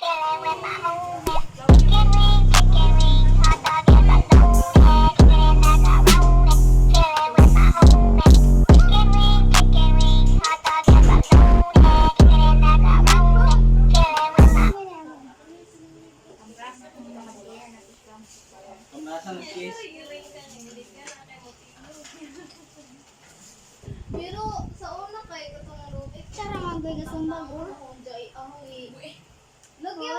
Pero sa una kay katong Rubik, tara magay gasambal or. Lagyan